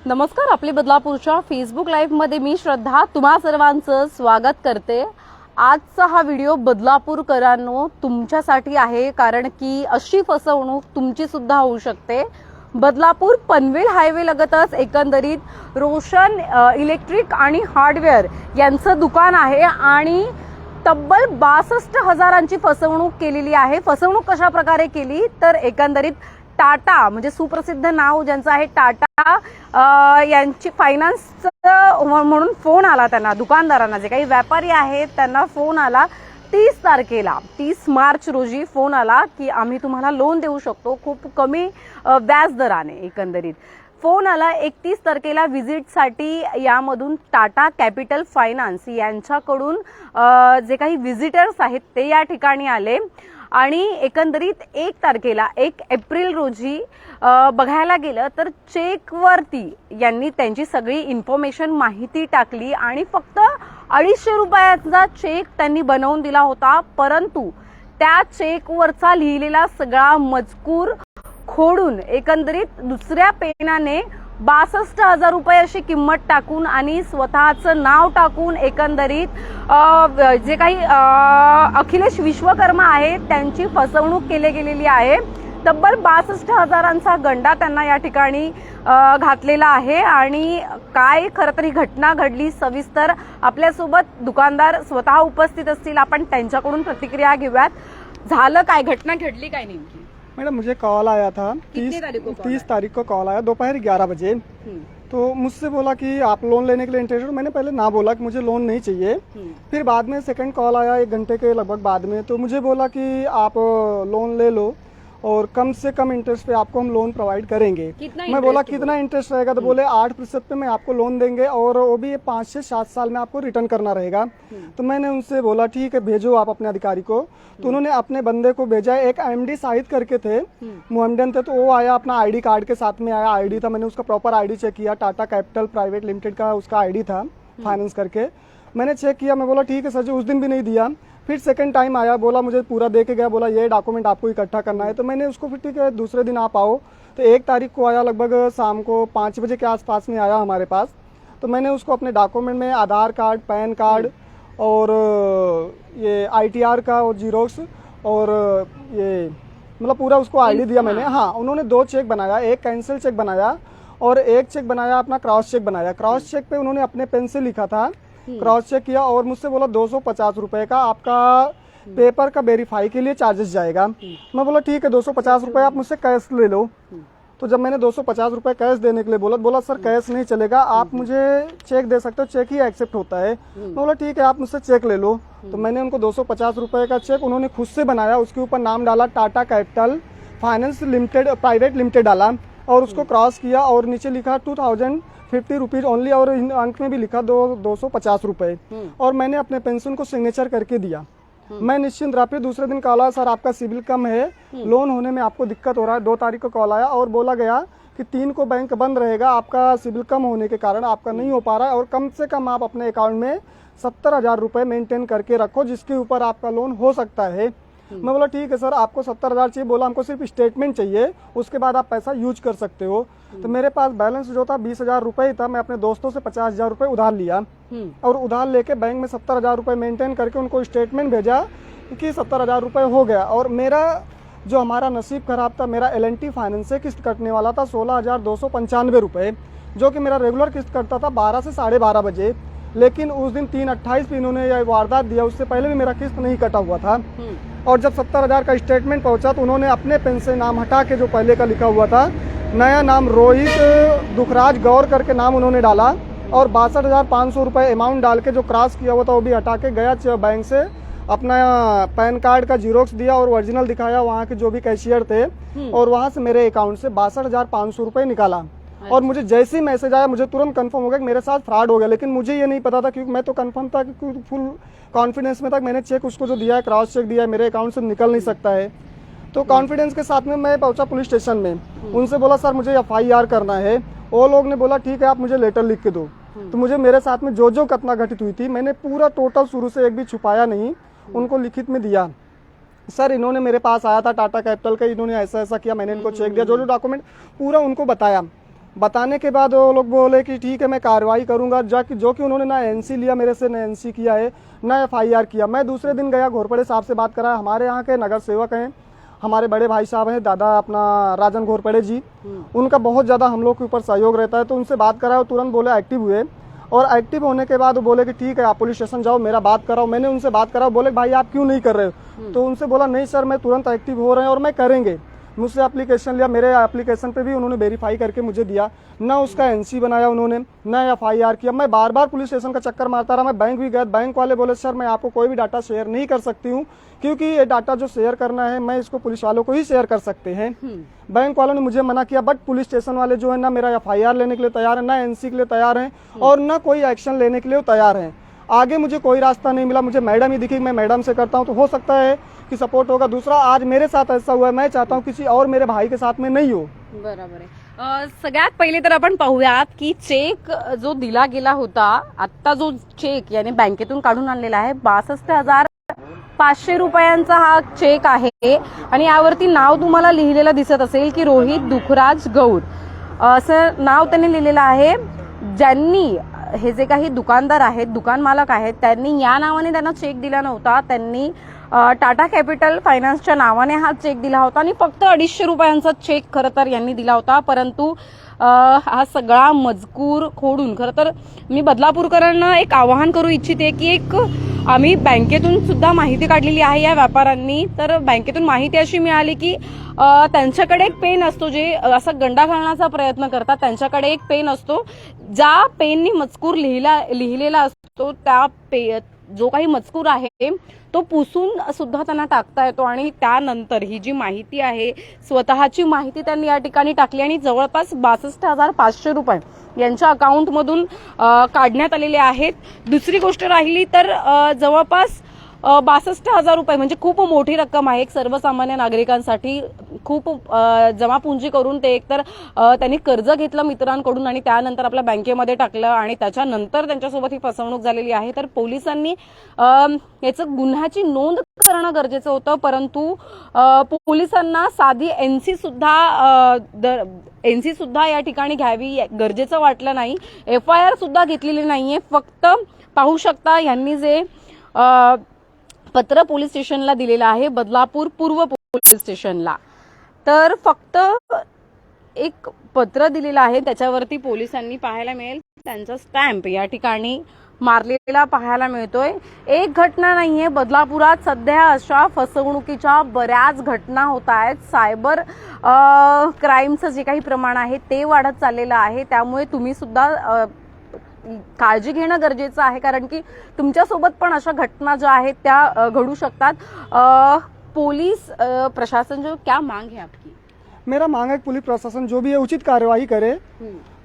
नमस्कार, आपली बदलापूरच्या Facebook live मध्ये मी श्रद्धा तुम्हा सर्वांचं स्वागत करते। आजचा हा व्हिडिओ बदलापूरकरांनो तुमच्यासाठी आहे, कारण की अशी फसवणूक तुमची सुद्धा होऊ शकते। बदलापूर पनवेल हायवे लगतच एकंदरीत रोशन इलेक्ट्रिक आणि हार्डवेअर यांचं दुकान आहे आणि तब्बल 62,000ची फसवणूक केलेली आहे। फसवणूक कशा प्रकारे केली तर एकंदरीत टाटा म्हणजे सुप्रसिद्ध नाव ज्यांचं आहे टाटा यांची फायनान्स म्हणून फोन आला त्यांना, दुकानदारांना जे काही व्यापारी आहेत त्यांना फोन आला 30 तारखेला 30 मार्च रोजी फोन आला की आम्ही तुम्हाला लोन देऊ शकतो खूप कमी व्याज दराने। एकंदरीत फोन आला 31 तारखेला व्हिजिटसाठी, यामधून टाटा कॅपिटल फायनान्स यांच्याकडून जे काही व्हिजिटर्स आहेत ते या ठिकाणी आले आणि एकंदरीत 1 तारखेला 1 एप्रिल रोजी बघायला गेलं तर चेकवरती यांनी त्यांची सगळी इन्फॉर्मेशन माहिती टाकली आणि फक्त 250 रुपयाचा चेक त्यांनी बनवून दिला होता, परंतु त्या चेकवरचा लिहिलेला सगळा मजकूर खोडून एकंदरीत दुसऱ्या पेनाने 62,000 रुपये अशी किंमत टाकून आणि स्वतःचं नाव टाकून एकंदरीत जे काही अखिलेश विश्वकर्मा आहेत त्यांची फसवणूक केली गेलेली आहे। तब्बल 62,000चा गंडा त्यांना या ठिकाणी घातलेला आहे आणि काय खरं तर ही घटना घडली सविस्तर आपल्यासोबत दुकानदार स्वतः उपस्थित असतील, आपण त्यांच्याकडून प्रतिक्रिया घेऊयात। झालं काय, घटना घडली काय नेमकी? मैडम मुझे कॉल आया था 30 तारीख को कॉल आया दोपहर 11 बजे। तो मुझसे बोला कि आप लोन लेने के लिए इंटरेस्टेड हो। मैंने पहले ना बोला कि मुझे लोन नहीं चाहिए। फिर बाद में सेकंड कॉल आया 1 घंटे के लगभग बाद में, तो मुझे बोला कि आप लोन ले लो और कम से कम इंटरेस्ट पे आपको हम लोन प्रोवाइड करेंगे। मैं बोला कितना इंटरेस्ट रहेगा, तो बोले 8% पे मैं आपको लोन देंगे और वो भी 5 से 7 साल में आपको रिटर्न करना रहेगा। तो मैंने उनसे बोला ठीक है भेजो आप अपने अधिकारी को। तो उन्होंने अपने बंदे को भेजा, एक एमडी शाहिद करके थे, मोहम्मदन थे, तो वो आया अपना आईडी कार्ड के साथ में आया। आईडी था, मैंने उसका प्रॉपर आईडी चेक किया, टाटा कैपिटल प्राइवेट लिमिटेड का उसका आईडी था फाइनेंस करके। मैंने चेक किया, मैं बोला ठीक है सर जी, उस दिन भी नहीं दिया। फिर सेकंड टाइम आया, बोला मुझे पूरा दे के गया, बोला ये डॉक्यूमेंट आपको इकट्ठा करना है। तो मैंने उसको फिर ठीक है दूसरे दिन आप आओ। तो 1 तारीख को आया, लगभग शाम को 5 बजे के आसपास में आया हमारे पास। तो मैंने उसको अपने डॉक्यूमेंट में आधार कार्ड, पैन कार्ड और ये ITR का और जीरोक्स और ये मतलब पूरा उसको आईडी दिया मैंने। हाँ, उन्होंने 2 चेक बनाया, एक कैंसिल चेक बनाया और एक चेक बनाया अपना क्रॉस चेक बनाया। क्रॉस चेक पे उन्होंने अपने पेन से लिखा था, क्रॉस चेक किया और मुझसे बोला 250 रुपए का आपका पेपर का वेरीफाई के लिए चार्जेस जाएगा। मैं बोला ठीक है 250 रुपए आप मुझसे कैश ले लो। तो जब मैंने 250 रुपए कैश देने के लिए बोला सर कैश नहीं चलेगा, आप मुझे चेक दे सकते हो, चेक ही एक्सेप्ट होता है। मैं बोला ठीक है आप मुझसे चेक ले लो। तो मैंने उनको 250 रुपए का चेक उन्होंने खुद से बनाया, उसके ऊपर नाम डाला Tata capital finance limited private limited डाला और उसको क्रॉस किया और नीचे लिखा 2050 रुपीज ओनली और अंक में भी लिखा 250 रुपए और मैंने अपने पेंशन को सिग्नेचर करके दिया। मैं निश्चिंत रहा। फिर दूसरे दिन कॉल आया सर आपका सिविल कम है, लोन होने में आपको दिक्कत हो रहा है। 2 तारीख को कॉल आया और बोला गया कि 3 को बैंक बंद रहेगा, आपका सिविल कम होने के कारण आपका नहीं हो पा रहा है और कम से कम आप अपने अकाउंट में 70,000 रुपए मेंटेन करके रखो जिसके ऊपर आपका लोन हो सकता है। मैं बोला ठीक है सर, आपको 70,000 चाहिए, बोला हमको सिर्फ स्टेटमेंट चाहिए, उसके बाद आप पैसा यूज कर सकते हो। तो मेरे पास बैलेंस जो था 20,000 रुपए ही था। मैं अपने दोस्तों से 50,000 रुपए उधार लिया और उधार लेके बैंक में 70,000 रुपए मेंटेन करके उनको स्टेटमेंट भेजा कि 70,000 रुपए हो गया। और मेरा जो हमारा नसीब खराब था, मेरा LNT फाइनेंस से किस्त कटने वाला था 16,295 रुपए, जो कि मेरा रेगुलर किस्त कटता था 12 से 12:30 बजे। लेकिन उस दिन 3/28 पे इन्होंने यह वारदात दिया, उससे पहले भी मेरा किस्त नहीं कटा हुआ था। और जब 70,000 का स्टेटमेंट पहुंचा तो उन्होंने अपने पेन से नाम हटा के जो पहले का लिखा हुआ था, नया नाम रोहित दुखराज गौर करके नाम उन्होंने डाला और 62,500 रुपए अमाउंट डाल के जो क्रॉस किया हुआ था वो भी हटा के गया बैंक से, अपना पैन कार्ड का जीरोक्स दिया और ओरिजिनल दिखाया वहाँ के जो भी कैशियर थे और वहाँ से मेरे अकाउंट से 62,500 रुपए निकाला। और मुझे जैसे ही मैसेज आया मुझे तुरंत कंफर्म हो गया कि मेरे साथ फ्रॉड हो गया, लेकिन मुझे ये नहीं पता था क्योंकि मैं तो कंफर्म था कि फुल कॉन्फिडेंस में था। मैंने चेक उसको जो दिया है, क्रॉस चेक दिया है, मेरे अकाउंट से निकल नहीं सकता है। तो कॉन्फिडेंस के साथ में मैं पहुंचा पुलिस स्टेशन में। उनसे बोला सर मुझे FIR करना है। वो लोग ने बोला ठीक है आप मुझे लेटर लिख के दो। तो मुझे मेरे साथ में जो जो घटना घटित हुई थी मैंने पूरा टोटल शुरू से एक भी छुपाया नहीं, उनको लिखित में दिया। सर इन्होंने मेरे पास आया था टाटा कैपिटल का, इन्होंने ऐसा ऐसा किया, मैंने इनको चेक दिया, जो जो डॉक्यूमेंट पूरा उनको बताया। बताने के बाद वो लोग बोले कि ठीक है मैं कार्रवाई करूंगा, जो कि उन्होंने ना एनसी लिया मेरे से, ना एनसी किया है, ना एफआईआर किया। मैं दूसरे दिन गया, घोरपड़े साहब से बात करा। हमारे यहाँ के नगर सेवक हैं, हमारे बड़े भाई साहब हैं, दादा अपना राजन घोरपड़े जी, उनका बहुत ज़्यादा हम लोग के ऊपर सहयोग रहता है। तो उनसे बात करा, वो तुरंत बोले एक्टिव हुए, और एक्टिव होने के बाद वो बोले कि ठीक है आप पुलिस स्टेशन जाओ, मेरा बात कराओ। मैंने उनसे बात करा, बोले भाई आप क्यों नहीं कर रहे हो? तो उनसे बोला नहीं सर मैं तुरंत एक्टिव हो रहे हैं और मैं करेंगे। मुझसे एप्लीकेशन लिया, मेरे एप्लीकेशन पे भी उन्होंने वेरीफाई करके मुझे दिया, ना उसका एनसी बनाया उन्होंने, ना एफआईआर किया। मैं बार बार पुलिस स्टेशन का चक्कर मारता रहा। मैं बैंक भी गया, बैंक वाले बोले सर मैं आपको कोई भी डाटा शेयर नहीं कर सकती हूँ, क्योंकि ये डाटा जो शेयर करना है मैं इसको पुलिस वालों को ही शेयर कर सकते हैं। बैंक वालों ने मुझे मना किया, बट पुलिस स्टेशन वाले जो है ना मेरा एफआईआर लेने के लिए तैयार है, ना एनसी के लिए तैयार हैं, और ना कोई एक्शन लेने के लिए तैयार हैं। आगे मुझे कोई रास्ता नहीं मिला, मुझे मैडम ही दिखी, मैं मैडम से करता हूँ तो हो सकता है कि सपोर्ट होगा। दूसरा आज मेरे साथ ऐसा हुआ है, मैं चाहता हूँ किसी और मेरे भाई के साथ में नहीं हो। बरोबर आहे। सगळ्यात पहिले तर आपण पाहूयात की चेक जो दिला गेला होता, आता जो चेक याने बँकेतून काढून आणलेला आहे 62,500 रुपयांचा हा चेक आहे आणि यावरती नाव तुम्हाला लिहिलेलं दिसत असेल की रोहित दुखराज गौर असं नाव त्यांनी लिहिलेलं आहे। ज्यांनी हे जे काही दुकानदार आहेत, दुकान मालक आहेत, त्यांनी या नावाने त्यांना चेक दिला नव्हता। त्यांनी टाटा कॅपिटल फायनान्सच्या नावाने हा चेक दिला होता आणि फक्त 250 रुपयांचा चेक खरं तर यांनी दिला होता। परंतु हा सगळा मजकूर खोडून खरं तर मी बदलापूरकरांना एक आवाहन करू इच्छिते की एक आम्ही बँकेतून सुद्धा माहिती काढलेली आहे या व्यापाऱ्यांनी। तर बँकेतून माहिती अशी मिळाली की त्यांच्याकडे एक पेन असतो, जे असा गंडा घालण्याचा प्रयत्न करतात। त्यांच्याकडे एक पेन असतो, ज्या पेननी मजकूर लिहिलेला असतो, त्या जो काही मजकूर आहे तो पुसून सुद्धा त्यांना टाकता येतो आणि त्यानंतर ही जी माहिती आहे स्वतःची माहिती त्यांनी या ठिकाणी टाकली आणि जवळपास 62,500 रुपये यांच्या अकाउंटमधून काढण्यात आलेले आहेत। दुसरी गोष्ट राहिली तर जवळपास 62,000 रुपये म्हणजे खूप मोठी रक्कम आहे। एक सर्वसामान्य नागरिकांसाठी खूप जमापुंजी करून ते एकतर त्यांनी कर्ज घेतलं मित्रांकडून आणि त्यानंतर आपल्या बँकेमध्ये टाकलं आणि त्याच्यानंतर त्यांच्यासोबत ही फसवणूक झालेली आहे। तर पोलिसांनी याचं गुन्ह्याची नोंद करणं गरजेचं होतं, परंतु पोलिसांना साधी एनसी सुद्धा या ठिकाणी घ्यावी गरजेचं वाटलं नाही। एफआयआर सुद्धा घेतलेली नाहीये। फक्त पाहू शकता यांनी जे पत्र पोलीस स्टेशनला दिलेलं आहे, बदलापूर पूर्व पोलीस स्टेशनला, तर फक्त एक पत्र दिलेलं आहे, त्याच्यावरती पोलिसांनी पाहायला मिळेल त्यांचा स्टॅम्प या ठिकाणी मारलेला पाहायला मिळतोय। एक घटना नाहीये, बदलापुरात सध्या अशा फसवणुकीच्या बऱ्याच घटना होत आहेत। सायबर क्राईमचं जे काही प्रमाण आहे ते वाढत चाललेलं आहे, त्यामुळे तुम्ही सुद्धा काळजी घेणं गरजेचं आहे, कारण की तुमच्यासोबत पण अशा घटना ज्या आहेत त्या घडू शकतात। पुलिस प्रशासन जो क्या मांग है आपकी? मेरा मांग है कि पुलिस प्रशासन जो भी है उचित कार्रवाई करे,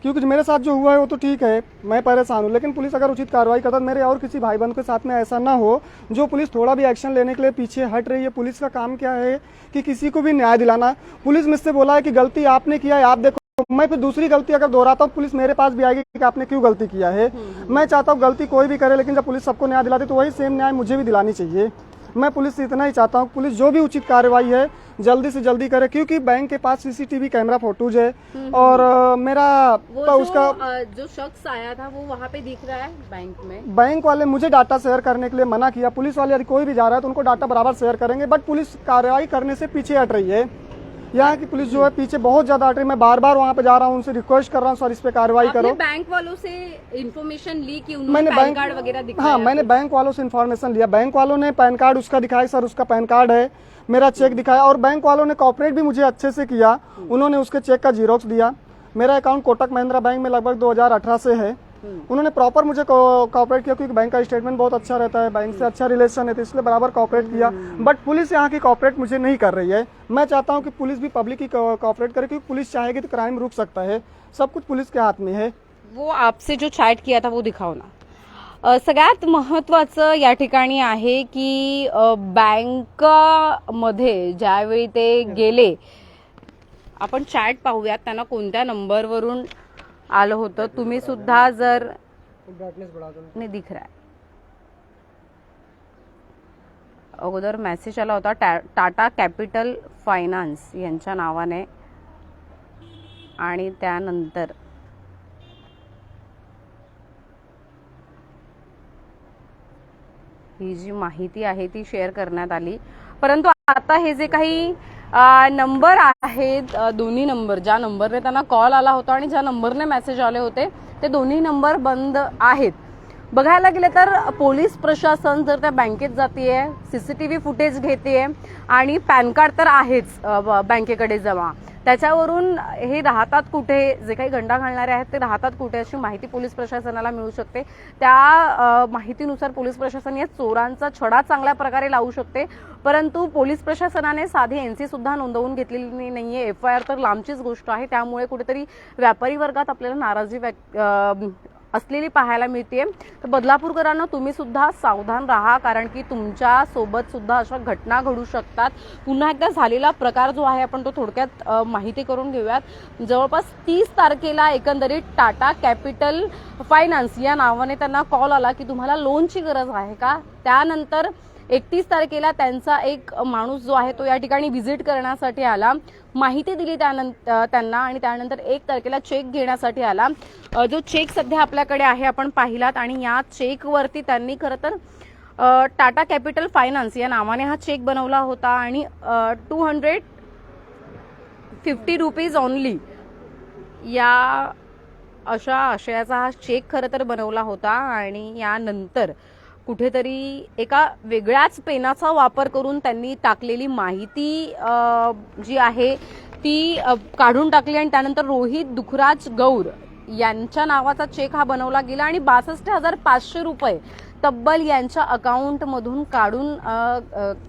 क्योंकि मेरे साथ जो हुआ है वो तो ठीक है, मैं परेशान हूँ, लेकिन पुलिस अगर उचित कार्रवाई करता तो मेरे और किसी भाई बहन के साथ में ऐसा ना हो। जो पुलिस थोड़ा भी एक्शन लेने के लिए पीछे हट रही है। पुलिस का काम क्या है कि किसी को भी न्याय दिलाना। पुलिस मुझसे बोला है कि गलती आपने किया है, आप देखो, मैं फिर दूसरी गलती अगर दोहराता हूँ पुलिस मेरे पास भी आएगी कि आपने क्यों गलती किया है। मैं चाहता हूँ गलती कोई भी करे, लेकिन जब पुलिस सबको न्याय दिलाती तो वही सेम न्याय मुझे भी दिलानी चाहिए। मैं पुलिस से इतना ही चाहता हूँ, पुलिस जो भी उचित कार्रवाई है जल्दी से जल्दी करे, क्योंकि बैंक के पास सीसीटीवी कैमरा फोटोज है और मेरा उसका जो शख्स आया था वो वहाँ पे दिख रहा है बैंक में। बैंक वाले मुझे डाटा शेयर करने के लिए मना किया। पुलिस वाले यदि कोई भी जा रहा है तो उनको डाटा बराबर शेयर करेंगे, बट पुलिस कार्रवाई करने से पीछे हट रही है। यहाँ की पुलिस जो है पीछे बहुत ज्यादा हट रही है। मैं बार बार वहाँ पे जा रहा हूँ, उनसे रिक्वेस्ट कर रहा हूँ सर इस पे कार्रवाई करो। बैंक वालों से इन्फॉर्मेशन ली कि मैंने पैन कार्ड वगैरह दिखाया? हाँ, मैंने बैंक वालों से इन्फॉर्मेशन लिया। बैंक वालों ने पैन कार्ड उसका दिखाया, सर उसका पैन कार्ड है, मेरा चेक दिखाया, और बैंक वालों ने कॉपरेट भी मुझे अच्छे से किया। उन्होंने उसके चेक का जीरोक्स दिया। मेरा अकाउंट कोटक महिंद्रा बैंक में लगभग 2018 से है। उन्होंने प्रॉपर मुझे कॉपरेट किया, क्योंकि बैंक का स्टेटमेंट बहुत अच्छा रहता है, बैंक से अच्छा रिलेशन है, तो इसलिए बराबर कॉपरेट किया। बट पुलिस यहाँ की कॉपरेट मुझे नहीं कर रही है। मैं चाहता हूँ कि पुलिस भी पब्लिक की कॉपरेट करे, क्योंकि पुलिस चाहेगी तो क्राइम रुक सकता है। सब कुछ पुलिस के हाथ में है। वो आपसे जो चॅट किया था वो दिखाओ ना। सगळ्यात महत्त्वाचं या ठिकाणी आहे की बँकमध्ये ज्यावेळी ते गेले, आपण चॅट पाहूयात त्यांना कोणत्या नंबरवरून आलं होतं। तुम्ही सुद्धा जर नाही दिख रहा है, अगोदर मेसेज आला होता टाटा कॅपिटल फायनान्स यांच्या नावाने आणि त्यानंतर ही जी माहिती आहे ती शेअर करण्यात आली. परंतु आता हे जे काही नंबर आहेत, दोन्ही नंबर, ज्या नंबरने त्यांना कॉल आला होता आणि ज्या नंबरने मेसेज आले होते, ते दोन्ही नंबर बंद आहेत. बघायला गेलं तर पोलीस प्रशासन जर त्या बँकेत जातीये, सीसीटीव्ही फुटेज घेतेय आणि पॅन कार्ड तर आहेच बँकेकडे जमा, त्याच्यावरून हे राहतात कुठे, जे काही गंडा घालणारे आहेत ते राहतात कुठे, अशी माहिती पोलीस प्रशासनाला मिळू शकते. त्या माहितीनुसार पोलीस प्रशासन या चोरांचा छडा चांगल्या प्रकारे लावू शकते. परंतु पोलीस प्रशासनाने साधी एनसी सुद्धा नोंदवून घेतलेली नाहीये, FIR तर लांबचीच गोष्ट आहे. त्यामुळे कुठेतरी व्यापारी वर्गात आपल्याला नाराजी असलेली पाहायला मिळते. तर बदलापूरकरांना तुम्ही सुद्धा सावधान राहा, कारण की तुमच्या सोबत सुद्धा अशा घटना घडू शकतात. पुन्हा एकदा झालेला प्रकार जो आहे आपण तो थोडक्यात माहिती करून घेऊयात. जवळपास 30 तारखेला एकंदरीत टाटा कॅपिटल फायनान्स या नावाने त्यांना कॉल आला की तुम्हाला लोनची गरज आहे का. त्यानंतर 31 तारखेला त्यांचा एक माणूस जो आहे तो या ठिकाणी व्हिजिट करण्यासाठी आला, माहिती दिली त्यांना आणि त्यानंतर 1 तारखेला चेक घेण्यासाठी आला. जो चेक सध्या आपल्याकडे आहे आपण पाहिलात आणि या चेकवरती त्यांनी खरं तर टाटा कॅपिटल फायनान्स या नावाने हा चेक बनवला होता आणि 250 रुपीज ओनली या अशा आशयाचा हा चेक खरं तर बनवला होता. आणि यानंतर कुठेतरी एका वेगळ्याच पेनाचा वापर करून त्यांनी टाकलेली माहिती जी आहे ती काढून टाकली आणि त्यानंतर रोहित दुखराज गौर यांच्या नावाचा चेक हा बनवला गेला आणि 62,500 रुपये तब्बल यांच्या अकाउंटमधून काढून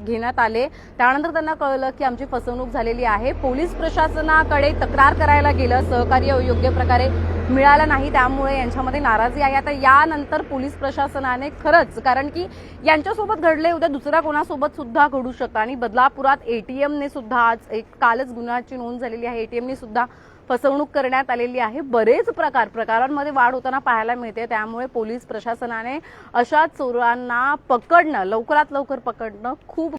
घेण्यात आले. त्यानंतर त्यांना कळलं की आमची फसवणूक झालेली आहे. पोलीस प्रशासनाकडे तक्रार करायला गेलं, सहकार्य योग्य प्रकारे मिळालं नाही, त्यामुळे यांच्यामध्ये नाराजी आहे. आता यानंतर पोलीस प्रशासनाने खरंच, कारण की यांच्यासोबत घडले, उद्या दुसऱ्या कोणासोबत सुद्धा घडू शकतं. आणि बदलापुरात ATMने सुद्धा आज कालच गुन्ह्याची नोंद झालेली आहे, ATMने सुद्धा फसवणूक करण्यात आलेली आहे. बरेच प्रकारांमध्ये वाढ होताना पाहायला मिळते. त्यामुळे पोलीस प्रशासनाने अशा चोरांना पकडणं, लवकरात लवकर पकडणं खूप